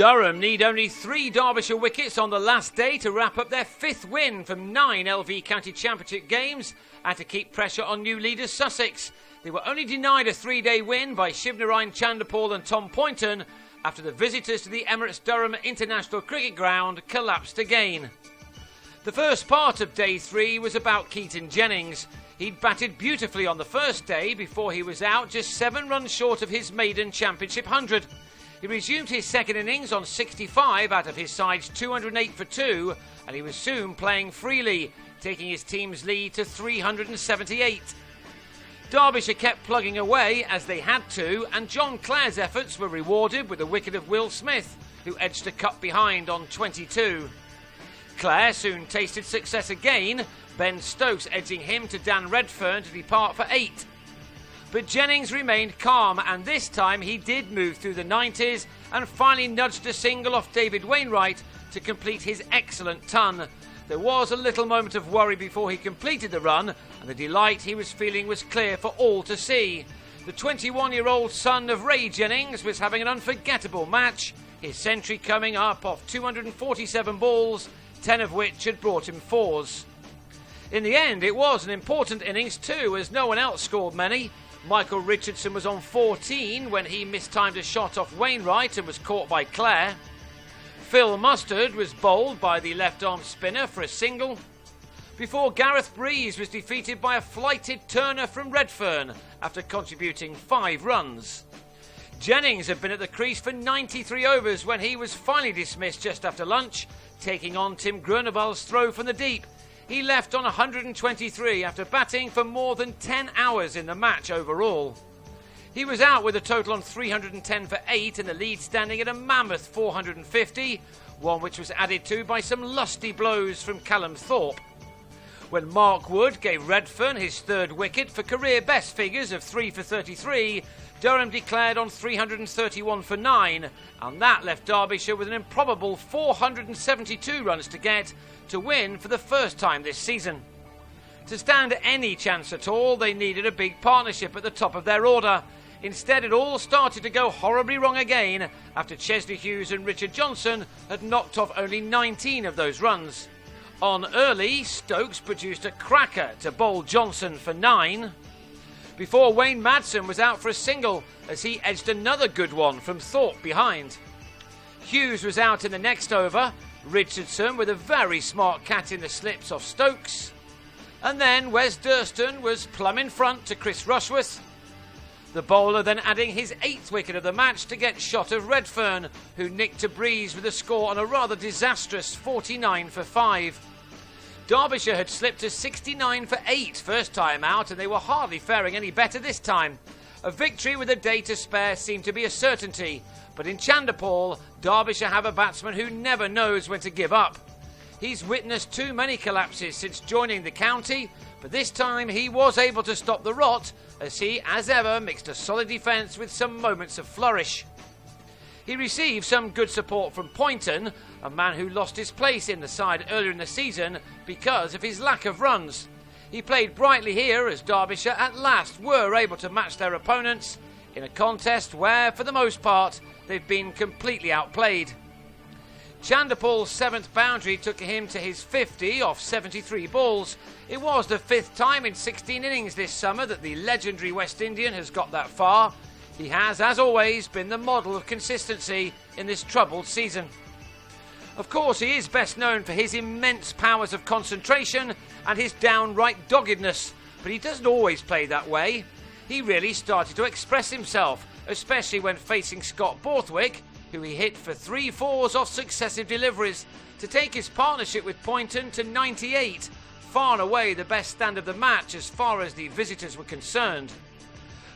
Durham need only 3 Derbyshire wickets on the last day to wrap up their 5th win from 9 LV County Championship games and to keep pressure on new leaders Sussex. They were only denied a 3-day win by Shivnarine Chanderpaul and Tom Poynton after the visitors to the Emirates Durham International Cricket Ground collapsed again. The first part of day 3 was about Keaton Jennings. He'd batted beautifully on the first day before he was out just 7 runs short of his maiden championship 100. He resumed his second innings on 65 out of his side's 208 for 2, and he was soon playing freely, taking his team's lead to 378. Derbyshire kept plugging away as they had to, and John Clare's efforts were rewarded with a wicket of Will Smith, who edged a cut behind on 22. Clare soon tasted success again, Ben Stokes edging him to Dan Redfern to depart for 8. But Jennings remained calm, and this time he did move through the 90s and finally nudged a single off David Wainwright to complete his excellent ton. There was a little moment of worry before he completed the run, and the delight he was feeling was clear for all to see. The 21-year-old son of Ray Jennings was having an unforgettable match, his century coming up off 247 balls, 10 of which had brought him 4s. In the end, it was an important innings too, as no one else scored many. Michael Richardson was on 14 when he mistimed a shot off Wainwright and was caught by Clare. Phil Mustard was bowled by the left-arm spinner for a single, before Gareth Breeze was defeated by a flighted Turner from Redfern after contributing 5 runs. Jennings had been at the crease for 93 overs when he was finally dismissed just after lunch, taking on Tim Gruneval's throw from the deep. He left on 123 after batting for more than 10 hours in the match overall. He was out with a total on 310 for 8 and the lead standing at a mammoth 450, one which was added to by some lusty blows from Callum Thorpe. When Mark Wood gave Redfern his 3rd wicket for career best figures of 3 for 33, Durham declared on 331 for 9, and that left Derbyshire with an improbable 472 runs to get to win for the first time this season. To stand any chance at all, they needed a big partnership at the top of their order. Instead, it all started to go horribly wrong again after Chesley Hughes and Richard Johnson had knocked off only 19 of those runs. On early, Stokes produced a cracker to bowl Johnson for 9, before Wayne Madsen was out for a single as he edged another good one from Thorpe behind. Hughes was out in the next over, Richardson with a very smart cat in the slips off Stokes, and then Wes Durston was plumb in front to Chris Rushworth. The bowler then adding his 8th wicket of the match to get shot of Redfern, who nicked a breeze with a score on a rather disastrous 49 for 5. Derbyshire had slipped to 69 for 8 first time out, and they were hardly faring any better this time. A victory with a day to spare seemed to be a certainty, but in Chanderpaul, Derbyshire have a batsman who never knows when to give up. He's witnessed too many collapses since joining the county, but this time he was able to stop the rot as he, as ever, mixed a solid defence with some moments of flourish. He received some good support from Poynton, a man who lost his place in the side earlier in the season because of his lack of runs. He played brightly here as Derbyshire at last were able to match their opponents in a contest where, for the most part, they've been completely outplayed. Chanderpaul's 7th boundary took him to his 50 off 73 balls. It was the 5th time in 16 innings this summer that the legendary West Indian has got that far. He has, as always, been the model of consistency in this troubled season. Of course, he is best known for his immense powers of concentration and his downright doggedness, but he doesn't always play that way. He really started to express himself, especially when facing Scott Borthwick, who he hit for 3 4s off successive deliveries to take his partnership with Poynton to 98, far and away the best stand of the match as far as the visitors were concerned.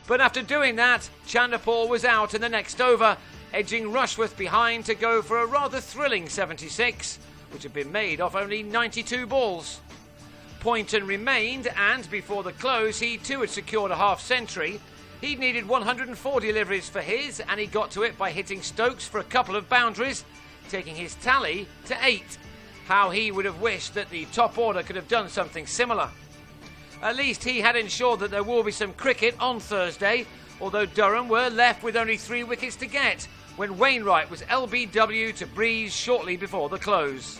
But after doing that, Chanderpaul was out in the next over, edging Rushworth behind to go for a rather thrilling 76, which had been made off only 92 balls. Poynton remained, and before the close he too had secured a half-century. He'd needed 104 deliveries for his, and he got to it by hitting Stokes for a couple of boundaries, taking his tally to 8. How he would have wished that the top order could have done something similar. At least he had ensured that there will be some cricket on Thursday, although Durham were left with only 3 wickets to get, when Wainwright was LBW to Breeze shortly before the close.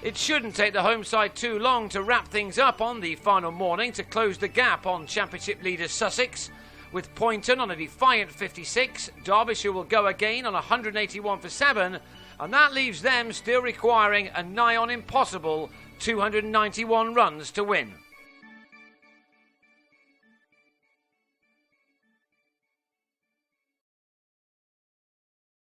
It shouldn't take the home side too long to wrap things up on the final morning to close the gap on Championship leaders Sussex. With Poynton on a defiant 56, Derbyshire will go again on 181 for 7, and that leaves them still requiring a nigh on impossible 291 runs to win.